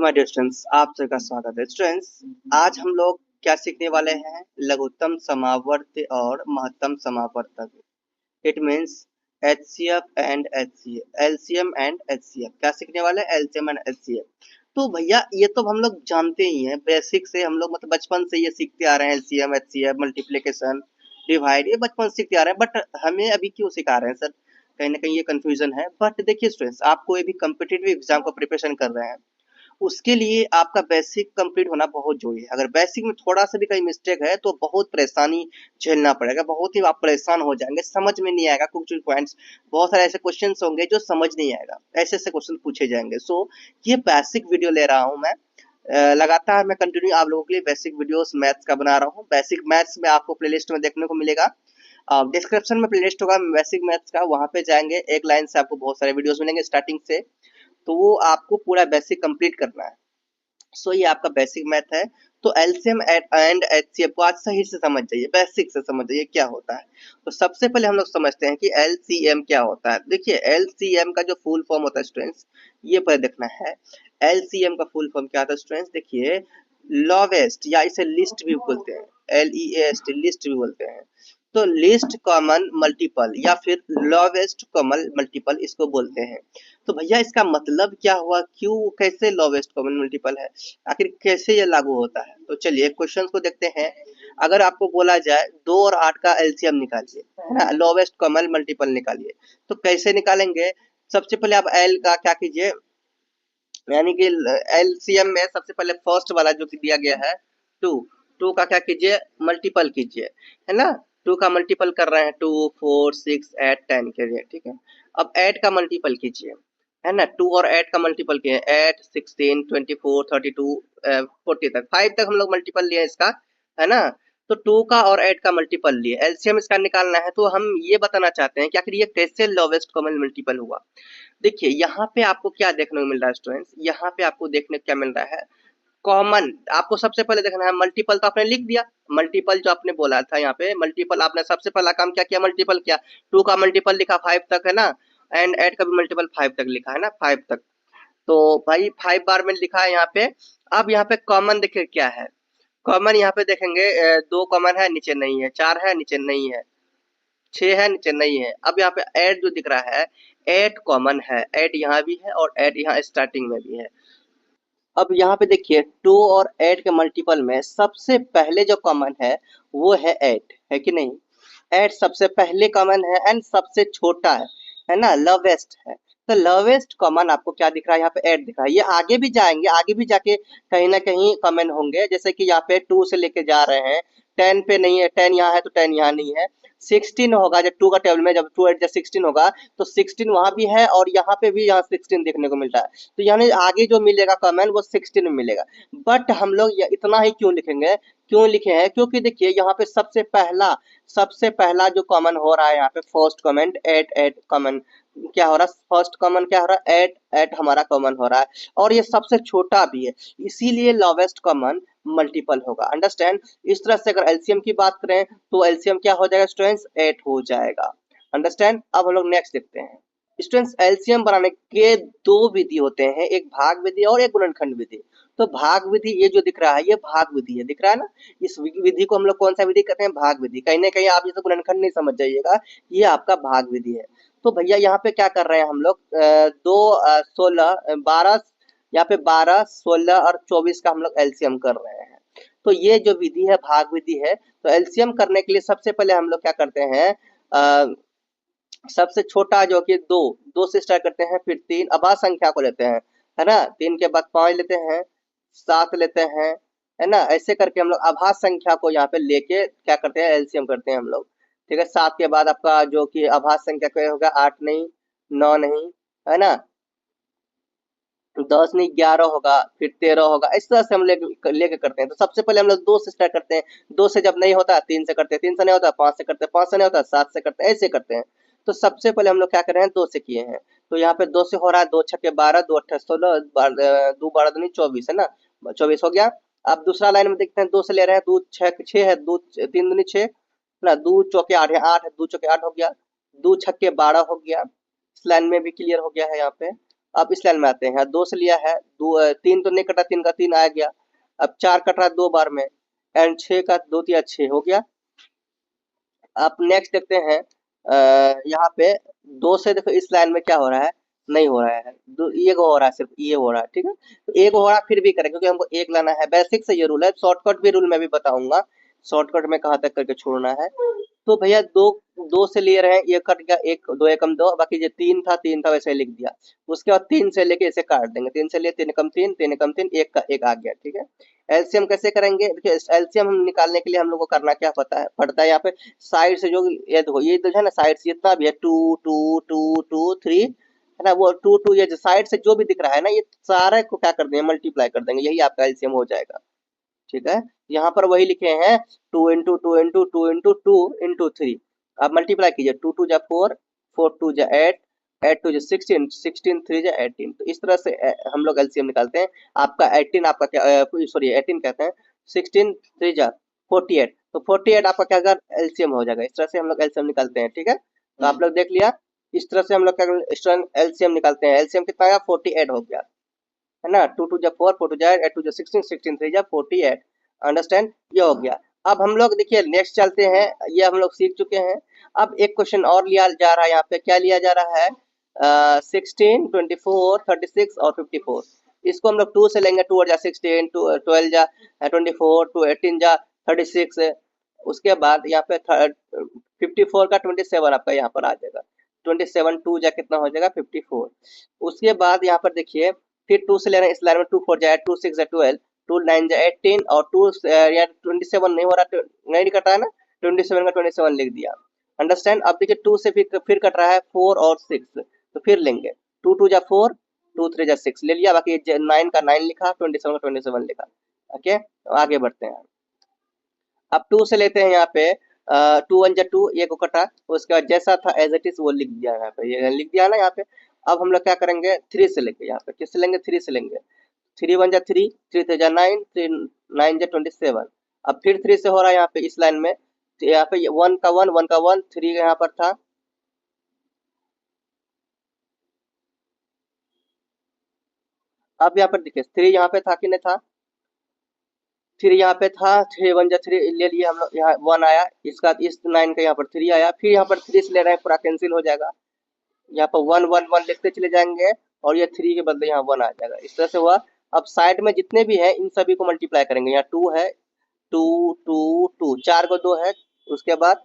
My dear students, आप सबका स्वागत है। स्टूडेंट्स, आज हम लोग क्या सीखने वाले हैं? लघुत्तम समावर्त और महत्तम समावर्तक। It means HCF and HCF, LCM and HCF. क्या सीखने वाले हैं? LCM and HCF. तो भैया ये तो हम लोग जानते ही हैं, बेसिक से हम लोग मतलब बचपन से ये सीखते आ रहे हैं। एलसीएम एचसीएफ, मल्टीप्लिकेशन, डिवाइड, ये बचपन से सीखते आ रहे हैं। बट हमें अभी क्यों सिखा रहे हैं सर? कहीं ना कहीं ये कंफ्यूजन है। बट देखिए स्टूडेंट्स, आप कोई भी कम्पिटिटिव एग्जाम को प्रिपरेशन कर रहे हैं, उसके लिए आपका बेसिक कंप्लीट होना बहुत जरूरी है। अगर बेसिक में थोड़ा सा भी कहीं मिस्टेक है तो बहुत परेशानी झेलना पड़ेगा, बहुत ही आप परेशान हो जाएंगे, समझ में नहीं आएगा। कुछ पॉइंट्स, बहुत सारे ऐसे क्वेश्चंस होंगे जो समझ नहीं आएगा, ऐसे ऐसे क्वेश्चन पूछे जाएंगे। सो ये बेसिक वीडियो ले रहा हूँ मैं। लगातार मैं कंटिन्यू आप लोगों के लिए बेसिक वीडियोस मैथ्स का बना रहा हूँ। बेसिक मैथ्स में आपको प्लेलिस्ट में देखने को मिलेगा, डिस्क्रिप्शन में प्लेलिस्ट होगा बेसिक मैथ्स का, वहां पे जाएंगे, एक लाइन से आपको बहुत सारे वीडियोस मिलेंगे स्टार्टिंग से। तो वो आपको पूरा बेसिक कंप्लीट करना है। सो ये आपका बेसिक मैथ है। तो एलसीएम एंड एचसीएफ को आज सही से समझ जाइए, बेसिक से समझ जाइए क्या होता है। तो सबसे पहले हम लोग समझते हैं कि एलसीएम क्या होता है। देखिए एलसीएम का जो फुल फॉर्म होता है स्टूडेंट्स, ये पहले देखना है। एलसीएम का फुल फॉर्म क्या होता है स्टूडेंट्स? देखिए, लॉवेस्ट या इसे लिस्ट भी बोलते हैं, LEAST, लिस्ट भी बोलते हैं। तो लिस्ट कॉमन मल्टीपल या फिर लॉवेस्ट कॉमन मल्टीपल इसको बोलते हैं। तो भैया इसका मतलब क्या हुआ? क्यों, कैसे लॉवेस्ट कॉमन मल्टीपल है, आखिर कैसे ये लागू होता है? तो चलिए क्वेश्चन को देखते हैं। अगर आपको बोला जाए 2 और 8 का एलसीएम निकालिए, है ना, लॉवेस्ट कॉमन मल्टीपल निकालिए, तो कैसे निकालेंगे? सबसे पहले आप एल का क्या कीजिए, यानी कि एलसीएम में सबसे पहले फर्स्ट वाला जो कि दिया गया है 2, 2 का क्या कीजिए, मल्टीपल कीजिए, है ना। 2 का मल्टीपल कर रहे हैं 2, 4, 6, 8, 10 के लिए, ठीक है। अब 8 का मल्टीपल कीजिए, है ना। 2 और 8 का मल्टीपल किए, 8, 16, 24, 32, 40 तक, 5 तक हम लोग मल्टीपल लिए इसका, है ना। तो 2 का और 8 का मल्टीपल लिए, एलसीएम इसका निकालना है। तो हम ये बताना चाहते हैं कि आखिर ये कैसे लॉवेस्ट कॉमन मल्टीपल हुआ। देखिए यहाँ पे आपको क्या देखने को मिल रहा है स्टूडेंट्स, यहाँ पे आपको देखने को क्या मिल रहा है, कॉमन। आपको सबसे पहले देखना है मल्टीपल, तो आपने लिख दिया मल्टीपल जो आपने बोला था। यहाँ पे मल्टीपल आपने सबसे पहला काम क्या किया, मल्टीपल किया। 2 का मल्टीपल लिखा 5 तक, है ना, एंड 8 का भी मल्टीपल 5 तक लिखा है ना, 5 तक। तो भाई 5 बार में लिखा है यहाँ पे। अब यहाँ पे कॉमन देखिए क्या है, कॉमन यहाँ पे देखेंगे 2 कॉमन है, नीचे नहीं है, 4 है, नीचे नहीं है, 6 है, नीचे नहीं है। अब यहाँ पे 8 जो दिख रहा है, 8 कॉमन है, 8 यहाँ भी है और 8 यहाँ स्टार्टिंग में भी है। अब यहाँ पे देखिए 2 और 8 के मल्टीपल में सबसे पहले जो कॉमन है वो है 8, है कि नहीं? 8 सबसे पहले कॉमन है एंड सबसे छोटा है ना, लवेस्ट है। तो लवेस्ट कॉमन आपको क्या दिख रहा है? यहाँ पे 8 दिख रहा है। ये आगे भी जाएंगे, आगे भी जाके कहीं ना कहीं कॉमन होंगे, जैसे कि यहाँ पे 2 से लेके जा रहे हैं, 10 पे नहीं है, 10 यहाँ है तो 10 यहाँ नहीं है। 16 होगा जब 2 का टेबल में, जब 2 8 जब 16 होगा तो 16 वहां भी है और यहाँ पे भी, यहाँ 16 देखने को मिल रहा है। तो यानी आगे जो मिलेगा कॉमन वो 16 में मिलेगा। बट हम लोग इतना ही क्यों लिखेंगे, क्यों लिखे हैं? क्योंकि देखिए यहाँ पे सबसे पहला जो कॉमन हो रहा है, यहाँ पे फर्स्ट कॉमन 8, 8 कॉमन क्या हो रहा है, फर्स्ट कॉमन क्या हो रहा है, 8, 8 हमारा कॉमन हो रहा है, और ये सबसे छोटा भी है, इसीलिए लोवेस्ट कॉमन मल्टीपल होगा। अंडरस्टैंड? इस तरह से अगर एलसीएम की बात करें तो एलसीएम क्या हो जाएगा स्टूडेंट्स, 8 हो जाएगा। अंडरस्टैंड? अब हम लोग नेक्स्ट देखते हैं। स्टूडेंट्स, एलसीएम बनाने के 2 विधि होते हैं, एक भाग विधि और एक गुणनखंड विधि। तो भाग विधि, ये जो दिख रहा है ये भाग विधि है, दिख रहा है ना। इस विधि को हम लोग कौन सा विधि कहते हैं? भाग विधि। कहीं ना कहीं आप जैसे गुणनखंड नहीं समझ जाइएगा, ये आपका भाग विधि है। तो भैया यहाँ पे क्या कर रहे हैं हम लोग, 2, 16, 12, यहाँ पे 12, 16 और 24 का हम लोग एलसीएम कर रहे हैं। तो ये जो विधि है भाग विधि है। तो एलसीएम करने के लिए सबसे पहले हम लोग क्या करते हैं, सबसे छोटा जो कि 2, 2 से स्टार्ट करते हैं, फिर 3 अभाज्य संख्या को लेते हैं, है ना। 3 के बाद 5 लेते हैं, 7 लेते हैं, है ना। ऐसे करके हम लोग अभाज्य संख्या को यहाँ पे लेके क्या करते हैं, एलसीएम करते हैं हम लोग। ठीक है, 7 के बाद आपका जो कि अभाज्य संख्या क्या होगा, 8 नहीं, 9 नहीं, है ना, 10 नहीं, 11 होगा, फिर 13 होगा। इस तरह से हम लेके करते हैं। तो सबसे पहले हम लोग 2 से स्टार्ट करते हैं, 2 से जब नहीं होता 3 से करते हैं, 3 से नहीं होता 5 से करते हैं, 5 से नहीं होता 7 से करते हैं, ऐसे करते हैं। तो सबसे पहले हम लोग क्या कर रहे हैं, 2 से किए हैं। तो यहाँ पे 2 से हो रहा है, 2 छक्के 12, 2 अट्ठे 16, 2 12 दूनी 24, है ना, 24 हो गया। अब दूसरा लाइन में देखते हैं, 2 से ले रहे हैं, 2 6 है, 2 3 दूनी 6, है ना, 2 चौके 8 है, 8 है, 2 चौके 8 हो गया, 2 छक्के 12 हो गया। इस लाइन में भी क्लियर हो गया है यहाँ पे। अब इस लाइन में आते हैं, 2 से लिया है, 3 तो नहीं कटा, 3 का 3 आ गया। अब 4 कट रहा है 2 बार में, एंड 6 का 2 तिया 6 हो गया। अब नेक्स्ट देखते हैं, यहाँ पे 2 से देखो इस लाइन में क्या हो रहा है, नहीं हो रहा है, ये हो रहा है, सिर्फ ये हो रहा है, ठीक है। तो एक हो रहा है फिर भी करें, क्योंकि हमको एक लाना है। बेसिक से ये रूल है, शॉर्टकट भी रूल मैं भी बताऊंगा, शॉर्टकट में कहाँ तक करके छोड़ना है। तो भैया दो, 2 से ले रहे हैं, ये कट गया, एक 2 एकम 2, बाकी जो 3 था वैसे ही लिख दिया। उसके बाद 3 से लेके इसे काट देंगे, 3 से लिए 3 एकम 3, 3 एकम 3, एक का एक आ गया, ठीक है। एलसीएम कैसे करेंगे, देखिए एलसीएम हम निकालने के लिए हम लोग को करना क्या पड़ता है यहाँ पे, साइड से जो ये देखो, ये तो है ना साइड से जितना भी है 2 2 2 2 3 है ना, वो 2 2 ये जो साइड से जो भी दिख रहा है ना, ये सारे को क्या कर देंगे, मल्टीप्लाई कर देंगे, यही आपका एलसीएम हो जाएगा, ठीक है। यहाँ पर वही लिखे हैं 2 इंटू 2 इंटू 2 इंटू 2 इंटू 3। अब मल्टीप्लाई कीजिए, 2 2 जा 4, 4 2 जा 8, 8 2 जा 16, 16 3 जा 18। तो इस तरह से हम लोग एलसीएम निकालते हैं। आपका 18 आपका क्या, सॉरी 18 कहते हैं, 16 3 जा 48, तो 48 आपका क्या होगा, एलसीएम हो जाएगा। इस तरह से हम लोग एलसीएम निकालते हैं, ठीक है। तो आप लोग देख लिया, इस तरह से हम लोग क्या एलसीएम निकालते हैं। एलसीएम कितना आया, 48 हो गया, है ना। 2 2 जा 4, 4 2 जा 8, 8 2 जा 16, 16 3 जा 48। अंडरस्टैंड, ये हो गया। अब हम लोग देखिए नेक्स्ट चलते हैं, ये हम लोग सीख चुके हैं। अब एक क्वेश्चन और लिया जा रहा है, यहाँ पे क्या लिया जा रहा है, 16 24 36 और 54। इसको हम लोग 2 से लेंगे, 2 और जा 16, 2 12 जा 24, 2 18 जा 36। उसके बाद यहाँ पे 54 का 27 आपका यहाँ पर आ जाएगा, 27 2 जा कितना हो जाएगा, 54। उसके बाद यहाँ पर देखिए फिर 2 से ले रहे हैं, इस लाइन में 2 4 जा 2 6 जा 12, 2 9 जा 18, और 2 यार 27 नहीं हो रहा, नहीं कट रहा है ना, 27 का 27 लिख दिया। अंडरस्टैंड। अब देखिए 2 से फिर कट रहा है 4 और 6, तो फिर लेंगे 2 2 जा 4, 2 3 जा 6 ले लिया, बाकी 9 का 9 लिखा, 27 का 27 लिखा। ओके, तो आगे बढ़ते हैं। अब 2 से लेते हैं यहाँ पे, 2 1 जा 2, ये को कटा, उसके बाद जैसा था एज इट इज वो लिख दिया यहाँ पे, ये लिख दिया ना यहाँ पे। अब हम लोग क्या करेंगे, 3 से लेंगे, यहाँ पे किससे लेंगे, 3 से लेंगे। 3 1 जा 3, 3 3 जा 9, 3 9 जा 27। अब फिर 3 से हो रहा है यहाँ पे इस लाइन में, तो यहाँ पे 1 का 1, 1 का 1, 3 यहाँ पर था। अब यहाँ पर देखिए 3 यहाँ पे था कि नहीं था, 3 यहाँ पे था, 3 1 जा 3 ले लिए हम लोग, यहाँ 1 आया, इसका इस 9 का यहाँ पर 3 आया, फिर यहाँ पर 3 से ले रहे हैं, पूरा कैंसिल हो जाएगा। यहाँ पर 1 1 1 लिखते चले जाएंगे, और ये 3 के बदले यहाँ 1 आ जाएगा, इस तरह से हुआ। अब साइड में जितने भी है इन सभी को मल्टीप्लाई करेंगे, यहाँ 2 है, 2 2 2, 4 को 2 है, उसके बाद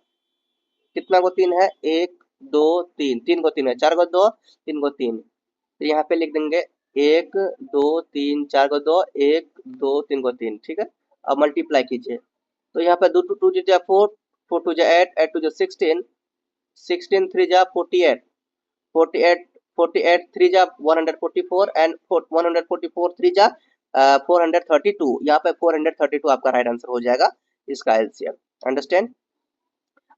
कितना को 3 है, 1 2 3, 3 को 3 है, 4 को 2, 3 को 3, तो यहाँ पे लिख देंगे 1 2 3, 4 को 2, 1 2 3 को 3, ठीक है। अब मल्टीप्लाई कीजिए, तो यहाँ पे 2 2 2 जा 4, 4 2 जा 8, 8 2 जा 16, 16 3 जा 48, 48 48 3 जा 144, एंड 144 3 जा 432। यहाँ पे 432 आपका राइट आंसर हो जाएगा इसका एलसीएम। अंडरस्टैंड।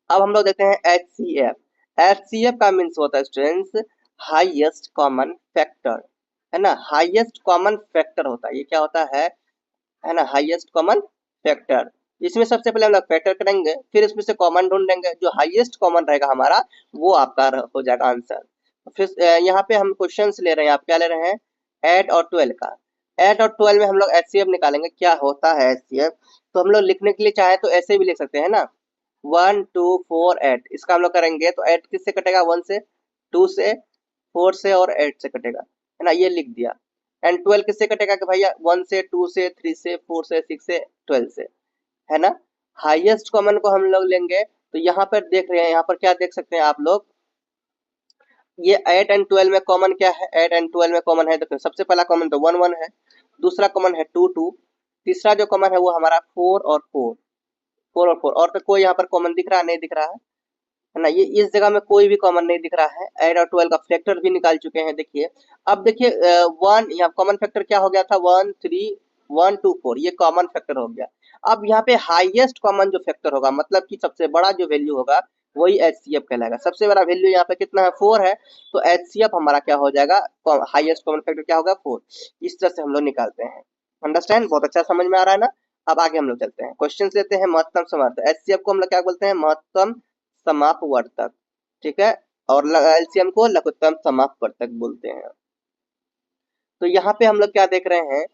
अब हम लोग देखते हैं एचसीएफ। एचसीएफ का मीन्स होता है स्टूडेंट्स हाईएस्ट कॉमन फैक्टर, है ना, हाईएस्ट कॉमन फैक्टर होता है, ये क्या होता है ना, हाईएस्ट कॉमन फैक्टर। इसमें सबसे पहले हम लोग फैक्टर करेंगे, फिर इसमें से कॉमन ढूंढेंगे, जो हाईएस्ट कॉमन रहेगा हमारा वो आपका हो जाएगा आंसर। फिर यहाँ पे हम क्वेश्चंस ले रहे हैं, आप क्या ले रहे हैं, 8 और 12 का। 8 और 12 में हम लोग एचसीएफ निकालेंगे, क्या होता है एचसीएफ। तो हम लोग लिखने के लिए चाहे तो ऐसे भी लिख सकते हैं ना, 1 2 4 8, इसका हम लोग करेंगे तो 8 किससे कटेगा, 1 से, 2 से, 4 से और 8 से कटेगा, है ना, ये लिख दिया। एंड 12 किससे कटेगा कि भैया 1 से, 2 से, 3 से, 4 से, 6 से, 12 से, है ना। हाईएस्ट कॉमन को हम लोग लेंगे, तो यहाँ पर देख रहे हैं, यहाँ पर क्या देख सकते हैं आप लोग, ये 8 एंड 12 में कॉमन क्या है, 8 एंड 12 में कॉमन है, देखो सबसे पहला कॉमन तो 1 1 है, दूसरा कॉमन है 2 2, तीसरा जो कॉमन है वो हमारा 4 और 4, 4 और 4, और तो कोई यहाँ पर कॉमन दिख रहा नहीं, दिख रहा है ना, ये इस जगह में कोई भी कॉमन नहीं दिख रहा है। 8 और 12 का फैक्टर भी निकाल चुके हैं, देखिए। अब देखिए 1 यहाँ कॉमन फैक्टर क्या हो गया था, 1 3 1 2 4, ये कॉमन फैक्टर हो गया। अब यहाँ पे हाईएस्ट कॉमन जो फैक्टर होगा, मतलब कि सबसे बड़ा जो वैल्यू होगा वही एचसीएफ कहलाएगा। सबसे बड़ा वैल्यू यहाँ पे कितना है, 4 है, तो एचसीएफ हमारा क्या हो जाएगा, हाईएस्ट कॉमन फैक्टर क्या होगा, 4। इस तरह से हम लोग निकालते हैं। अंडरस्टैंड, बहुत अच्छा समझ में आ रहा है ना। अब आगे हम लोग चलते हैं, क्वेश्चन लेते हैं महत्तम समाप्त। एचसीएफ को हम लोग क्या बोलते हैं, महत्तम समापवर्तक, ठीक है, और एलसीएम को लघुत्तम समापवर्तक बोलते हैं। तो यहाँ पे हम लोग क्या देख रहे हैं,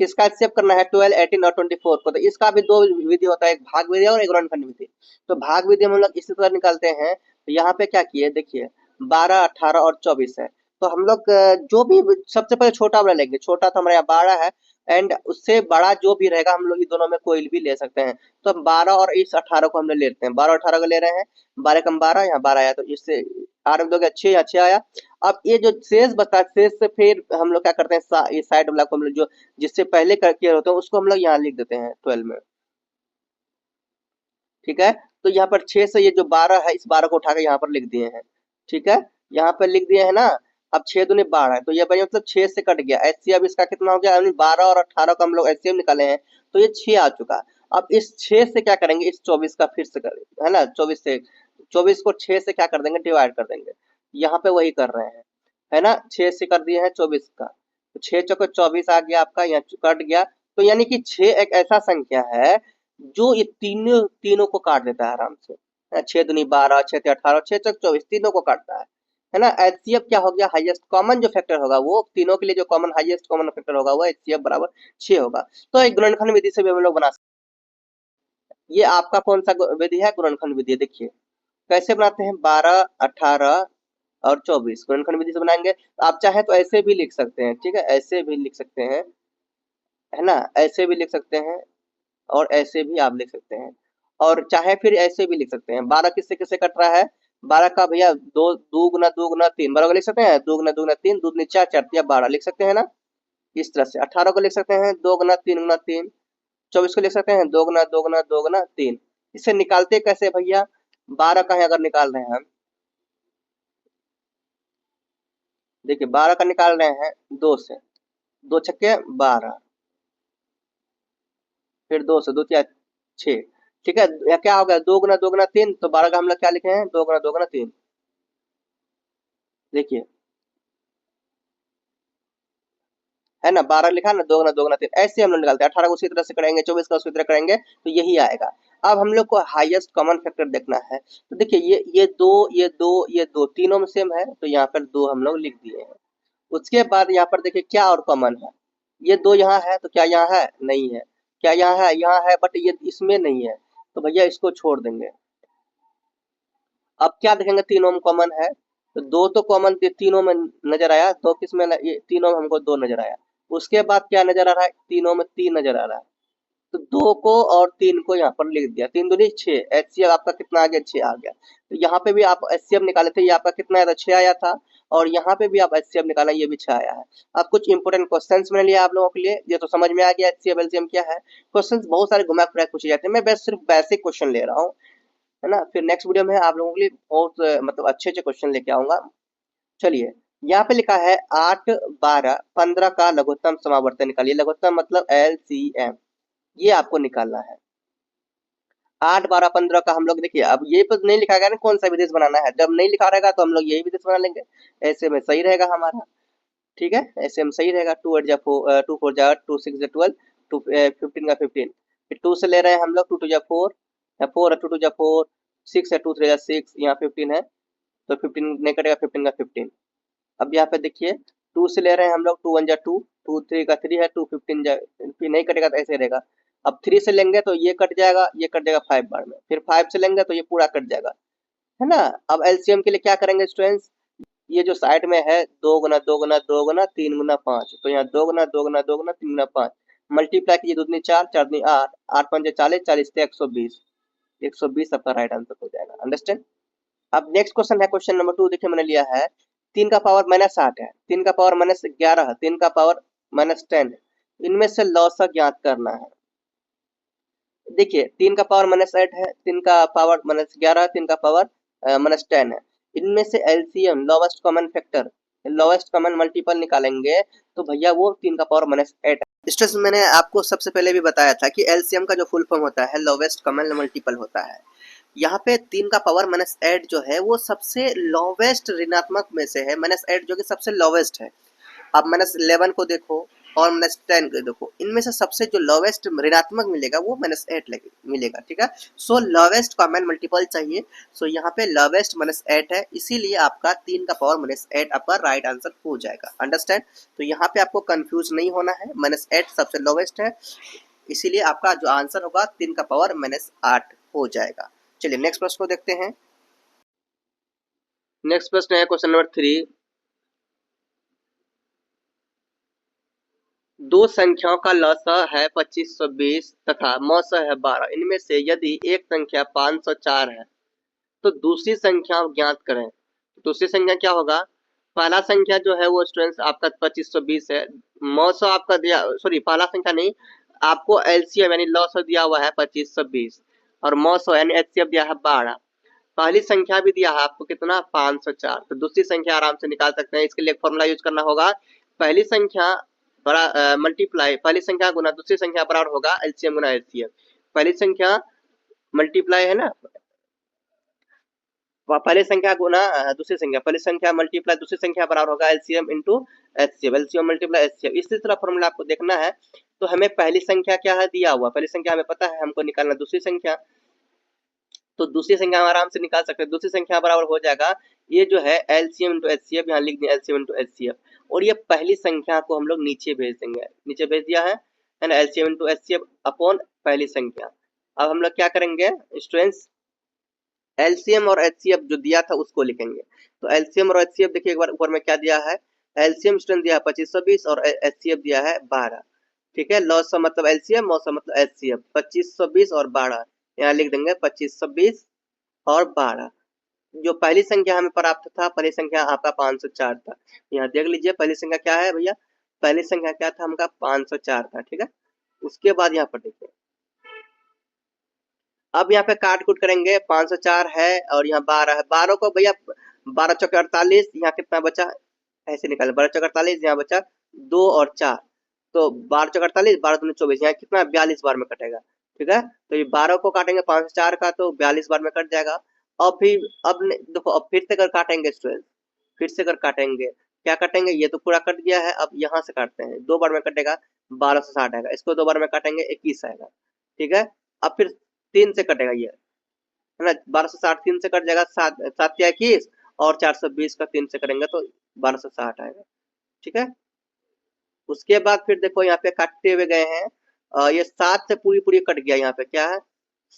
किसका एक्सेप्ट करना है 12, 18 और 24 को। तो इसका भी दो विधि होता है, एक भाग विधि और एक गुणनखंड विधि। तो भाग विधि हम लोग इसी तरह निकालते हैं। तो यहाँ पे क्या किए देखिए, 12, 18 और 24 है। तो हम लोग जो भी सबसे पहले छोटा वाला लेंगे, छोटा तो हमारे यहाँ 12 है, एंड उससे बड़ा जो भी रहेगा हम लोग ये दोनों में कोई भी ले सकते हैं। तो हम 12 और इस 18 को हम लोग लेते हैं, 12 और 18 को ले रहे हैं। 12 कम 12, यहाँ 12 आया, तो इससे 8 में 2 गया 6, यहाँ 6 आया। अब ये जो शेष बचा, शेष से फिर हम लोग क्या करते हैं, ये साइड वाला को हम लोग जो जिससे पहले क्लियर होते हैं उसको हम लोग यहाँ लिख देते हैं 12 में। ठीक है, तो यहाँ पर 6 से ये जो 12 है, इस 12 को उठा के यहाँ पर लिख दिए हैं। ठीक है, यहाँ पर लिख दिए हैं ना। अब 6 दूनी 12 है, तो ये भाई मतलब 6 से कट गया। एचसीएफ इसका कितना हो गया, 12 और 18 का हम लोग एचसीएफ निकाले हैं, तो ये 6 आ चुका। अब इस 6 से क्या करेंगे, इस 24 का फिर से करेंगे, है ना। 24 से 24 को 6 से क्या कर देंगे, डिवाइड कर देंगे। यहाँ पे वही कर रहे हैं, है ना। 6 से कर दिए हैं 24 का, तो 6 चौके 24 आ गया आपका, यहाँ कट गया। तो यानी कि 6 एक ऐसा संख्या है जो ये तीनों तीनों को काट देता है आराम से। 6 दूनी 12, 6 ते 18, 6 चौक 24, तीनों को काटता है ना। एचसीएफ क्या हो गया, हाईएस्ट कॉमन जो फैक्टर होगा, वो तीनों के लिए जो कॉमन हाईएस्ट कॉमन फैक्टर होगा वो एचसीएफ बराबर 6 होगा। तो एक गुणनखंड विधि से भी हम लोग बना सकते हैं। ये आपका कौन सा विधि है, गुणनखंड विधि। देखिए कैसे बनाते हैं, 12, 18 और 24 गुणनखंड विधि से बनाएंगे। तो आप चाहे तो ऐसे भी लिख सकते हैं, ठीक है, ऐसे भी लिख सकते हैं, है ना, ऐसे भी लिख सकते हैं, और ऐसे भी आप लिख सकते हैं, और चाहे फिर ऐसे भी लिख सकते हैं। 12 किससे किससे कट रहा है, 12 का भैया दो, दो गुना 2 गुना 3, 12 को लिख सकते हैं, 2 गुना 2 गुना 3, 2 दूनी 4, 4 तिया 12 लिख सकते हैं ना। इस तरह से 18 को लिख सकते हैं 2 गुना 3 गुना 3, 24 को लिख सकते हैं 2 गुना 2 गुना 2 गुना 3। इसे निकालते कैसे भैया, 12 का है अगर निकाल रहे हैं हम, देखिए 12 का निकाल रहे हैं 2 से, 2 छक्के 12, फिर 2 से 2 तिया 6। ठीक है, या क्या हो गया, 2 गुना 2 गुना 3, तो 12 का हम लोग क्या लिखे हैं, 2 गुना 2 गुना 3। देखिए है ना, 12 लिखा ना, 2 गुना 2 गुना 3, ऐसे हम लोग निकालते हैं। 18 को उसी तरह से करेंगे, 24 का उसी तरह करेंगे, तो यही आएगा। अब हम लोग को हाईएस्ट कॉमन फैक्टर देखना है। तो देखिए ये दो, ये दो, ये दो, तीनों में सेम है, तो यहाँ पर 2 हम लोग लिख दिए हैं। उसके बाद यहाँ पर देखिए क्या और कॉमन है, ये 2 यहाँ है, तो क्या यहाँ है, नहीं है। क्या यहाँ है, यहाँ है, बट ये इसमें नहीं है, तो भैया इसको छोड़ देंगे। अब क्या देखेंगे, तीनों में कॉमन है, तो 2 तो कॉमन तीनों में नजर आया, 2 किस में, ये तीनों में हमको 2 नजर आया। उसके बाद क्या नजर आ रहा है, तीनों में 3 नजर आ रहा है, तो 2 को और 3 को यहाँ पर लिख दिया। 3 दूनी 6, एचसीएफ आपका कितना आ गया, 6 आ गया। तो यहाँ पे भी आप एचसीएफ निकाले थे, ये आपका कितना आया था, 6 आया था, और यहाँ पे भी आप एचसीएफ निकाला, ये भी 6 आया है। अब कुछ इंपोर्टेंट क्वेश्चंस मैंने लिया आप लोगों के लिए, ये तो समझ में आ गया एचसीएफ एलसीएम क्या है। क्वेश्चंस बहुत सारे घुमा फिरा पूछे जाते हैं, मैं बस सिर्फ बेसिक क्वेश्चन ले रहा हूँ, है ना। फिर नेक्स्ट वीडियो में आप लोगों के लिए बहुत मतलब अच्छे अच्छे क्वेश्चन लेके आऊंगा। चलिए, यहाँ पे लिखा है 8, 12, 15 का लघुत्तम समावर्तन निकालिए। लघुत्तम मतलब एलसीएम, ये आपको निकालना है। 8, 12, 15 का हम लोग देखिए, अब ये तो नहीं लिखा गया ना कौन सा विदेश बनाना है, जब नहीं लिखा रहेगा तो हम लोग यही विदेश बना लेंगे, ऐसे में सही रहेगा हमारा। ठीक है, ऐसे में सही रहेगा। 2 8 जा 4, 2 4 जा 8, 2 6 जा 12, 2 15 का 15, फिर 2 से ले रहे हैं हम लोग, 2 2 जा 4, या 4 है 2 2 जा 4, 6 है 2 3 जा 6, यहाँ 15 है, तो 15 नहीं कटेगा, 15 का 15। अब यहाँ पे देखिए 2 से ले रहे हैं हम लोग, 2 1 जा 2, 2 3 का 3 है, 2 15 जा, फिर नहीं कटेगा तो ऐसे रहेगा। अब 3 से लेंगे तो ये कट जाएगा, ये कट जाएगा 5 बार में, फिर 5 से लेंगे तो ये पूरा कट जाएगा, है ना। अब एलसीएम के लिए क्या करेंगे स्टूडेंट्स, ये जो साइड में है 2 गुना 2 गुना 2 गुना 3 गुना 5, तो यहाँ 2 गुना 2 गुना 2 गुना 3 गुना 5, मल्टीप्लाई कीजिए, 2 दूनी 4, 4 दूनी 8, 8 5 40, 40 से 120, 120 आपका राइट आंसर हो जाएगा। अंडरस्टैंड। अब नेक्स्ट क्वेश्चन है, क्वेश्चन नंबर 2, देखिए मैंने लिया है 3 का पावर -8 है, 3 का पावर -11 है, 3 का पावर -10 है, इनमें से लौसक ज्ञात करना है। देखिए 3 का पावर -8 है, 3 का पावर -11 है, 3 का पावर -10 है, इनमें से LCM lowest common factor, lowest common multiple निकालेंगे, तो भैया वो 3 का पावर -8। स्टेस मैंने आपको सबसे पहले भी बताया था कि एलसीएम का जो फुल फॉर्म होता है लोवेस्ट कॉमन मल्टीपल होता है। यहाँ पे 3 का पावर -8 जो है वो सबसे लोवेस्ट ऋणात्मक में से है, -8 जो कि सबसे लोवेस्ट है। अब -11 को देखो, और -10 को देखो, इनमें से सबसे जो लोवेस्ट ऋणात्मक मिलेगा वो -8 मिलेगा, ठीक है। सो लोवेस्ट कॉमन मल्टीपल चाहिए, सो यहाँ पे लोवेस्ट -8 है, इसीलिए आपका 3 का पावर -8 आपका राइट आंसर हो जाएगा, अंडरस्टैंड। तो यहाँ पे आपको कंफ्यूज नहीं होना है, -8 सबसे लोवेस्ट है, इसीलिए आपका जो आंसर होगा 3 का पावर -8 हो जाएगा। चलिए नेक्स्ट प्रश्न को देखते हैं। नेक्स्ट प्रश्न है क्वेश्चन नंबर 3। दो संख्याओं का लसाअ है 2520 तथा मौसा है 12। इनमें से यदि एक संख्या 504 है तो दूसरी संख्या ज्ञात करें। दूसरी संख्या क्या होगा? पहला संख्या जो है वो स्टूडेंट्स आपका 2520 है, मौसा आपका दिया, सॉरी पहला संख्या नहीं, आपको एलसीएम यानी लॉस दिया हुआ है 2520 और मौसा यानी एचसीएफ दिया है 12। पहली संख्या भी दिया है आपको कितना? 504। तो दूसरी संख्या आराम से निकाल सकते हैं। इसके लिए एक फॉर्मूला यूज करना होगा, पहली संख्या बड़ा मल्टीप्लाई, पहली संख्या गुना दूसरी संख्या बराबर होगा एलसीएम गुना एचसीएफ। पहली संख्या मल्टीप्लाई है ना, पहली संख्या गुना दूसरी संख्या, पहली संख्या मल्टीप्लाई दूसरी संख्या बराबर होगा LCM into HCF, LCM multiply HCF. इसी तरह फॉर्मूला आपको देखना है। तो हमें पहली संख्या क्या है दिया हुआ, पहली संख्या हमें पता है, हमको निकालना दूसरी संख्या, तो दूसरी संख्या हम आराम से निकाल सकते हैं। दूसरी संख्या बराबर हो जाएगा, ये जो है एलसीएम इंटू एचसीएफ, यहाँ लिख दिया एलसीएम इंटू एचसीएफ, और ये पहली संख्या को हम लोग नीचे भेज देंगे, नीचे भेज दिया है ना, एलसीएम इंटू एचसीएफ अपॉन पहली संख्या। अब हम लोग क्या करेंगे स्टूडेंट्स, एलसीएम और एचसीएफ जो दिया था उसको लिखेंगे। तो एलसीएम और एचसीएफ देखिए एक बार ऊपर में क्या दिया है, एलसीएम स्टूडेंट दिया है 2520 और एचसीएफ दिया है 12, ठीक है। लॉस मतलब एलसीएम, मौसम मतलब एचसीएफ, 2520 और 12, यहाँ लिख देंगे 2520 और 12। जो पहली संख्या हमें प्राप्त था, पहली संख्या आपका 504 था, यहाँ देख लीजिए पहली संख्या क्या है भैया, पहली संख्या क्या था हमका 504 था, ठीक है। उसके बाद यहाँ पर देखिए, अब यहाँ पे काट कूट करेंगे, 504 है और यहाँ 12 है, 12 को भैया 12 चौके 48, यहाँ कितना बचा, ऐसे निकाले 12 चौके 48, यहाँ बचा 2 और 4, तो 12 चौके 48, 12 दूनी 24, यहाँ कितना 42 बार में कटेगा, ठीक है। तो ये 12 को काटेंगे 504 का तो 42 बार में कट जाएगा। और फिर अब देखो, अब फिर से अगर काटेंगे स्टूडेंट, फिर से अगर काटेंगे, क्या काटेंगे, ये तो पूरा कट गया है, अब यहाँ से काटते हैं, 2 बार में कटेगा 1260 आएगा, इसको 2 बार में काटेंगे 21 आएगा, ठीक है। अब फिर 3 से कटेगा ये, है ना, 1260 3 से कट जाएगा, 7 7 या 21 और 420 का 3 से करेंगे तो 1260 आएगा, ठीक है। उसके बाद फिर देखो यहाँ पे काटते हुए गए हैं, ये 7 से पूरी पूरी कट गया, यहाँ पे क्या है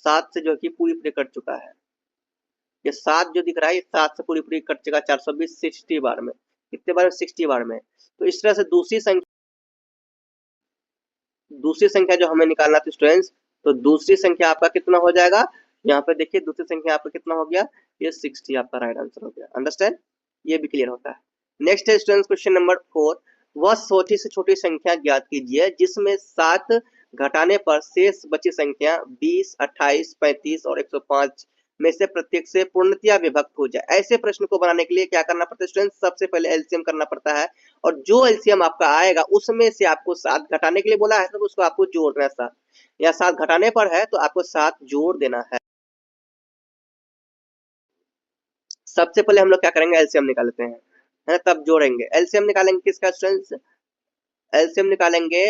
7 से जो कि पूरी पूरी कट चुका है, ये 7 जो दिख रहा है ये 7 से पूरी पूरी कट चुका 420 60 बार में, कितने बार में 60 बार में। तो इस तरह से दूसरी संख्या जो हमें निकालना थी स्टूडेंट्स, तो दूसरी संख्या आपका कितना हो जाएगा, यहाँ पे देखिए दूसरी संख्या आपका कितना हो गया, ये 60 आपका राइट आंसर हो गया, अंडरस्टैंड, ये भी क्लियर होता है। नेक्स्ट है स्टूडेंट्स क्वेश्चन नंबर 4, वह छोटी से छोटी संख्या ज्ञात कीजिए जिसमें 7 घटाने पर शेष बची संख्या 20, 28, 35 और 105 में से प्रत्येक से पूर्णतया विभक्त हो जाए। ऐसे प्रश्न को बनाने के लिए क्या करना पड़ता है स्टूडेंट, सबसे पहले एलसीएम करना पड़ता है, और जो एलसीएम आपका आएगा उसमें से आपको 7 घटाने के लिए बोला है तो उसको आपको जोड़ना है 7, या 7 घटाने पर है तो आपको 7 जोड़ देना है। सबसे पहले हम लोग क्या करेंगे, एलसीएम निकालते हैं, है तब जोड़ेंगे। एलसीएम निकालेंगे किसका स्टूडेंट्स, एलसीएम निकालेंगे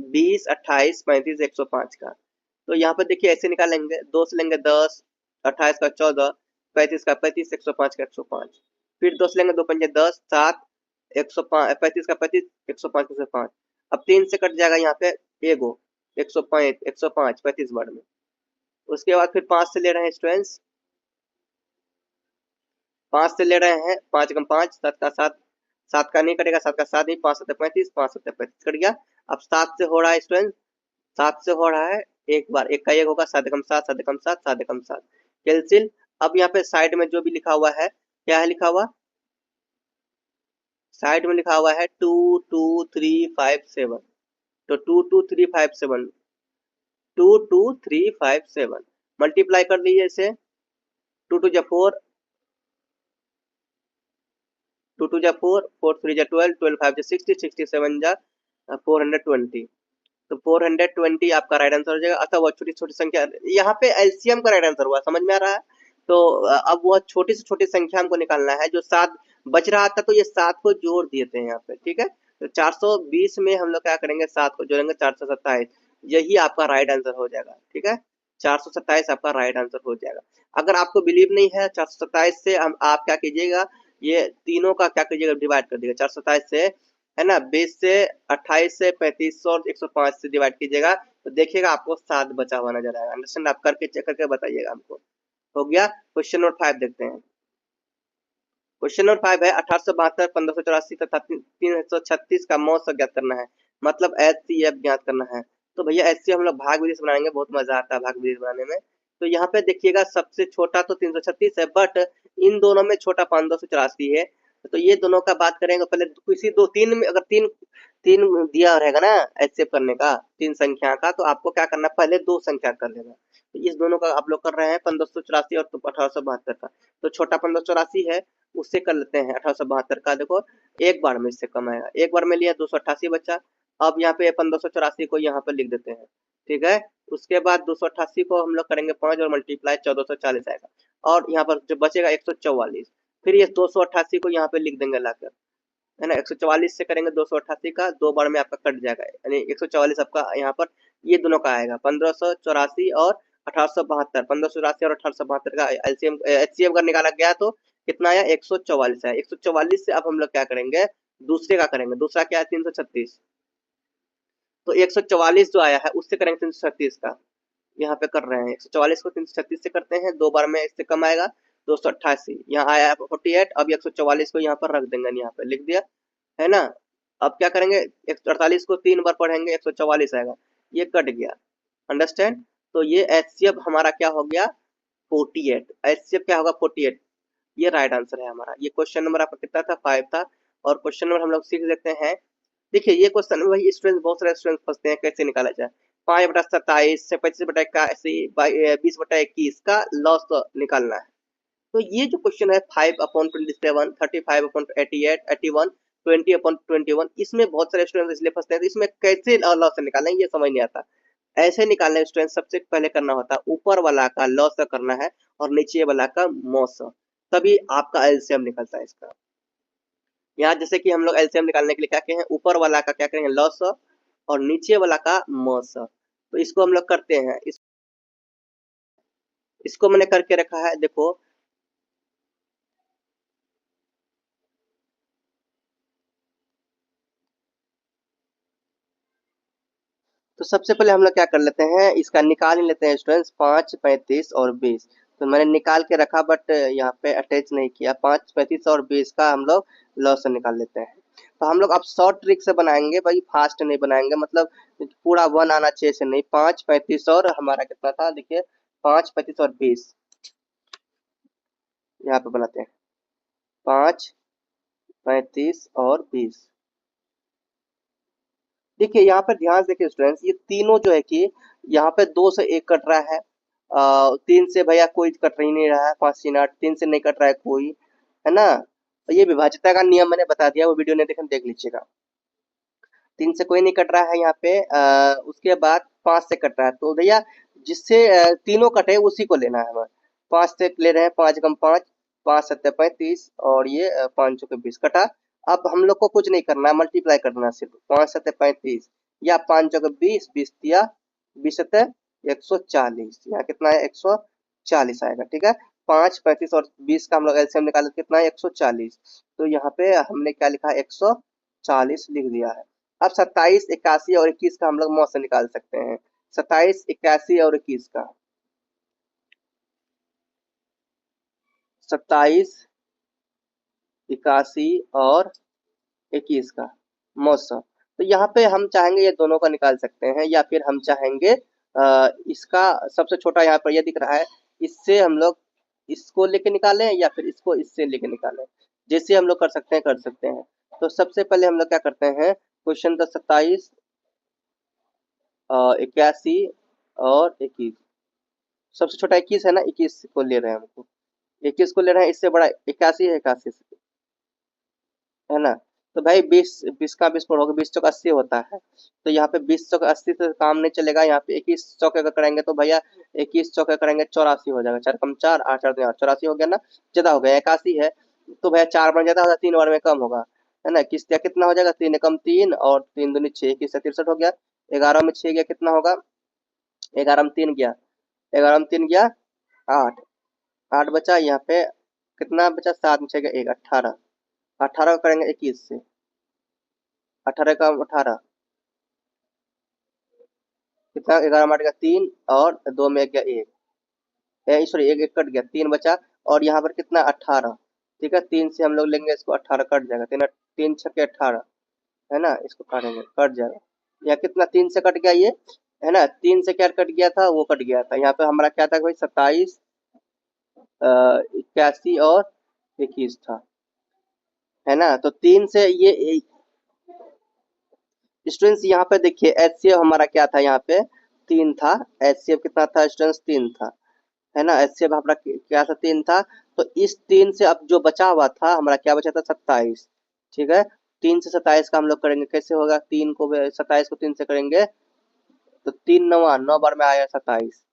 20, 28, 35, 105 का। तो यहाँ पर देखिए ऐसे निकालेंगे, 2 से लेंगे 10, 28 का 14, 35 का 35, 105 का 105, फिर 2 से लेंगे 2 पंजे 10, 7, 105, 35 का 35, 105 का 105। अब 3 से कट जाएगा यहाँ पे एगो 105, 105 35 बार में। उसके बाद फिर 5 से ले रहे हैं स्टूडेंट्स, 5 से ले रहे हैं, 5 कम 5, 7 का 7, 7 का नहीं कटेगा, 7 का 7 नहीं, 5 7 35, 5 7 35 कट गया। अब 7 से हो रहा है स्टूडेंट, 7 से हो रहा है एक बार, एक का एक होगा, 7 कम 7, 7 कम 7, 7 कम 7 कैंसिल। अब यहाँ पे साइड में जो भी लिखा हुआ है, क्या है लिखा हुआ, साइड में लिखा हुआ है 2 2 3 5 7, तो 2 2 3 5 7, 2 2 3 5 7 मल्टीप्लाई कर लीजिए इसे, 2 2 जा 4, 2 2 जा 4, 4 3 जा 12, 12 5 जा 60, 67 जा 420, तो 420 आपका राइट आंसर हो जाएगा। अतः वह छोटी छोटी संख्या, यहाँ पे एलसीएम का राइट आंसर हुआ, समझ में आ रहा है। तो अब वह छोटी से छोटी संख्या हमको निकालना है, जो 7 बच रहा था तो ये 7 को जोड़ दिए थे यहाँ पे, ठीक है। तो 420 में हम लोग क्या करेंगे, 7 को जोड़ेंगे 427, यही आपका राइट आंसर हो जाएगा। ठीक है, 427 आपका राइट आंसर हो जाएगा। अगर आपको बिलीव नहीं है 427 से हम आप क्या कीजिएगा, ये तीनों का क्या कीजिएगा, डिवाइड कर दीजिएगा 427 से, है ना, 20 से, 28 से, 35 और 105 से डिवाइड कीजिएगा तो देखिएगा आपको 7 बचा हुआ नजर आएगा। अंडरस्टैंड, आप करके चेक करके बताइएगा हमको। हो गया। क्वेश्चन नंबर 5 देखते हैं। क्वेश्चन नंबर 5 है 1872, 1584 तथा 336 का मौसम ज्ञात करना है, मतलब एचसीएफ ज्ञात करना है। तो भैया एचसीएफ हम लोग भाग विधि से बनाएंगे, बहुत मजा आता है भाग विधि बनाने में। तो यहाँ पे देखिएगा सबसे छोटा तो 336 है, बट इन दोनों में छोटा 1584 है। तो ये दोनों का बात करेंगे पहले, किसी दो तीन में, अगर तीन तीन दिया रहेगा ना एचसीएफ करने का, तीन संख्या का, तो आपको क्या करना है, पहले दो संख्या कर लेना। तो इस दोनों का आप लोग कर रहे हैं 1584 और 1872 का। तो छोटा 1584 है, उससे कर लेते हैं 1872 का। देखो एक बार में इससे कम आएगा, एक बार में लिया 288 बच्चा। अब यहाँ पे 1584 को यहाँ पे लिख देते हैं। ठीक है, उसके बाद 288 को हम लोग करेंगे 5 और मल्टीप्लाई 1440 आएगा, और यहाँ पर जो बचेगा 144। फिर ये 288 को यहाँ पे लिख देंगे लाकर, है ना, 144 से करेंगे 288 का, दो बार में आपका कट जाएगा, यानी 144 आपका यहाँ पर ये दोनों का आएगा 1584 और 1872। 1584 और 1872 का एलसीएम एचसीएफ अगर निकाला गया तो कितना आया, 144 है। 144 से अब हम लोग क्या करेंगे, दूसरे का करेंगे। दूसरा क्या है, 336। तो 144 जो आया है उससे करेंगे 336 का, यहाँ पे कर रहे हैं 144 को 336 से करते हैं, दो बार में इससे कम आएगा 288। यहाँ आया है 48, अब 144 को यहाँ पर रख देंगे, यहाँ पे लिख दिया, है ना। अब क्या करेंगे, 148 को तीन बार पढ़ेंगे 144 आएगा, ये कट गया। अंडरस्टैंड। तो ये एचसीएफ हमारा क्या हो गया, 48। एचसीएफ क्या होगा, 48। ये राइट आंसर है हमारा। ये क्वेश्चन नंबर आपका कितना था, 5 था। और क्वेश्चन नंबर हम लोग सीख देखते हैं। देखिए ये क्वेश्चन वही स्टूडेंट, बहुत सारे स्टूडेंट फंसते हैं कैसे निकाला जाए। 5/27 से 25/81 20/21 का लॉस निकालना है। तो ये जो क्वेश्चन है 5/27, 35/88, 81, 20/21, इसमें बहुत सारे स्टूडेंट इसलिए फंसते हैं। तो इसमें कैसे लॉस निकालें ये समझ नहीं आता। ऐसे निकालने स्टूडेंट सबसे पहले करना होता है, ऊपर वाला का लॉस करना है और नीचे वाला का मॉस, तभी आपका एलसीएम निकलता है इसका। यहाँ जैसे कि हम लोग एलसीएम निकालने के लिए क्या कहें, ऊपर वाला का क्या करेंगे, लॉस, और नीचे वाला का मॉस। तो इसको हम लोग करते हैं, इसको मैंने करके रखा है, देखो। तो सबसे पहले हम लोग क्या कर लेते हैं, इसका निकाल ही लेते हैं स्टूडेंट्स, 5, 35 और 20। तो मैंने निकाल के रखा, बट यहाँ पे अटैच नहीं किया। 5, 35 और 20 का हम लोग लॉस निकाल लेते हैं। तो हम लोग अब शॉर्ट ट्रिक से बनाएंगे भाई, फास्ट नहीं बनाएंगे, मतलब पूरा 1 आना चाहिए से नहीं। 5, 35 और हमारा कितना था, देखिए 5, 35 और 20, यहाँ पे बनाते हैं 5, 35 और 20। देखिए यहाँ पर ध्यान से देखिए स्टूडेंट्स, ये तीनों जो है कि यहाँ पे 2 से 1 कट रहा है, 3 से भैया कोई कट ही नहीं रहा है, 5 3 8, 3 से नहीं कट रहा है कोई, है ना। तो ये विभाज्यता का नियम मैंने बता दिया, वो वीडियो नहीं देखें देख लीजिएगा। 3 से कोई नहीं कट रहा है यहाँ पे, उसके बाद 5 से कट रहा है, तो भैया जिससे तीनों कटे उसी को लेना है हमें। 5 से ले रहे हैं, 5 कम 5, 5 7 35 और ये 5 चौके 20 कटा। अब हम लोग को कुछ नहीं करना है, मल्टीप्लाई करना है सिर्फ, 5 7 35 या 5 चौके 20, 20 दिया, 20 7 140, यहाँ कितना है 140 आएगा। ठीक है, 5 35 और 20 का हम लोग एलसीएम निकाले, कितना है 140। तो यहाँ पे हमने क्या लिखा है, 140 लिख दिया है। अब 27, 81 और 21 का हम लोग मौत से निकाल सकते हैं। 27, 81 और 21 का, 27, 81 और 21 का मौसम। तो यहाँ पे हम चाहेंगे ये दोनों का निकाल सकते हैं, या फिर हम चाहेंगे इसका सबसे छोटा यहाँ पर ये दिख रहा है, इससे हम लोग इसको लेके निकालें, या फिर इसको इससे लेके निकालें, जैसे हम लोग कर सकते हैं कर सकते हैं। तो सबसे पहले हम लोग क्या करते हैं, क्वेश्चन था 27, 81 और 21। सबसे छोटा 21 है ना, 21 को ले रहे हैं हमको, 21 को ले रहे हैं, इससे बड़ा 81 है, 81 से, है ना। तो भाई 20 20 का 20 पढ़ोगे, 20 चौक 80 होता है। तो यहाँ पे 20 चौक 80 से काम नहीं चलेगा, यहाँ पे 21 चौके का करेंगे तो भैया 21 चौके करेंगे 84 हो जाएगा। 4 कम 4, 8 4 8, 84 हो गया ना, ज्यादा हो गया 81 है। तो भैया 4 बार ज्यादा होगा, 3 बार में कम होगा। है ना। किस्तियाँ कितना हो जाएगा, 3 एकम 3 और 3 दूनी 6, किस्सा 63 हो गया। 11 में 6 गया कितना होगा, 11 में 3 गया, 11 में 3 गया 8, 8 बचा यहाँ पे, कितना बचा 7 में 6 गया 1, 18, 18 को करेंगे 21 से, 18 का 18 कितना, 11 में 8 गया 3 और 2 में 1 गया 1, सॉरी 1 1 कट गया, 3 बचा और यहाँ पर कितना 18, ठीक है। 3 से हम लोग लेंगे इसको, 18 कट जाएगा, 3 3 छक्के 18, है ना, इसको काटेंगे कट जाएगा। यहाँ कितना 3 से कट गया ये, है ना, 3 से क्या कट गया था, वो कट गया था। यहाँ पे हमारा क्या था भाई, 27 81 और 21 था, है ना। तो 3 से ये स्टूडेंट्स यहाँ पे देखिए एचसीएफ हमारा क्या था, यहाँ पे 3 था, एचसीएफ कितना था स्टूडेंट्स 3 था, है ना। एचसीएफ हमारा क्या था 3 था। तो इस 3 से अब जो बचा हुआ था हमारा क्या बचा था 27, ठीक है। 3 से 27 का हम लोग करेंगे, कैसे होगा, 3 को 27 को 3 से करेंगे तो 3 9 9 बार में आया 27,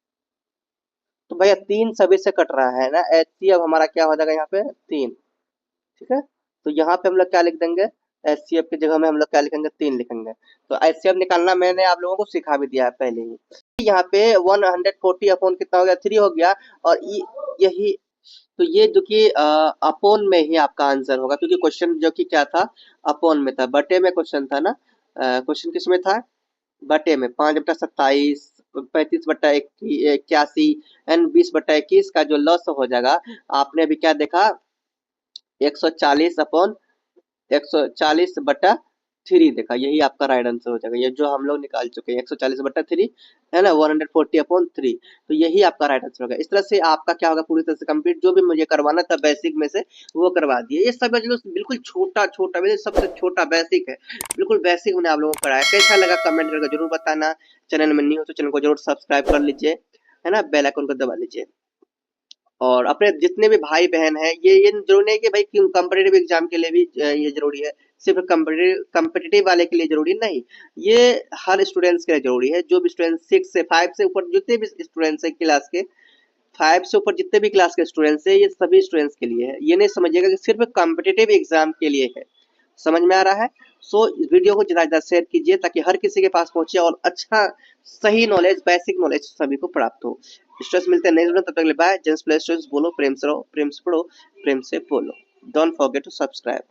तो भैया 3 सभी से कट रहा है ना, एचसीएफ हमारा क्या हो जाएगा यहाँ पे 3, ठीक है। तो यहाँ पे हम लोग क्या लिख देंगे, एचसीएफ की जगह में हम लोग क्या लिखेंगे 3 लिखेंगे। तो एचसीएफ निकालना मैंने आप लोगों को सिखा भी दिया है पहले ही। यहाँ पे 140 अपॉन कितना हो गया 3 हो गया, और यही तो ये जो कि अपोन में ही आपका आंसर होगा, क्योंकि क्वेश्चन जो कि क्या था अपोन में था, बटे में क्वेश्चन था ना। क्वेश्चन किस में था, बटे में, 5/27, 35/81 एंड 20/21 का जो लॉस हो जाएगा, आपने अभी क्या देखा 140 अपॉन 140/3 देखा, यही आपका राइट आंसर हो जाएगा, ये जो हम लोग निकाल चुके हैं 140/3, है ना, 140/3, तो यही आपका राइट आंसर होगा। इस तरह से आपका क्या होगा पूरी तरह से कंप्लीट, जो भी मुझे करवाना था बेसिक में से वो करवा दिए। ये सब जो बिल्कुल छोटा छोटा, मेरे सबसे छोटा बेसिक है, बिल्कुल बेसिक मैंने आप लोगों को कराया। कैसा लगा कमेंट करके जरूर बताना, चैनल में नहीं हो तो चैनल को जरूर सब्सक्राइब कर लीजिए, है ना, बेल आइकन को दबा लीजिए। और अपने जितने भी भाई बहन हैं, ये जरूरी नहीं कि भाई कॉम्पिटेटिव एग्जाम के लिए भी ये जरूरी है, सिर्फ कॉम्पिटेटिव वाले के लिए जरूरी नहीं, ये हर स्टूडेंट्स के लिए जरूरी है। जो भी स्टूडेंट 6 से 5 से ऊपर जितने भी स्टूडेंट्स हैं क्लास के, 5 से ऊपर जितने भी क्लास के स्टूडेंट्स हैं, ये सभी स्टूडेंट्स के लिए है। ये नहीं समझिएगा कि सिर्फ कॉम्पिटेटिव एग्जाम के लिए है। समझ में आ रहा है। सो इस वीडियो को ज़्यादा से शेयर कीजिए ताकि हर किसी के पास पहुंचे और अच्छा सही नॉलेज, बेसिक नॉलेज सभी को प्राप्त हो। स्टूडेंट्स मिलते हैं नेक्स्ट वीडियो, तब तक के लिए बाय। जेंट्स प्ले स्टूडेंट्स बोलो प्रेम से रहो, प्रेम से पढ़ो, प्रेम से बोलो। Don't forget to subscribe.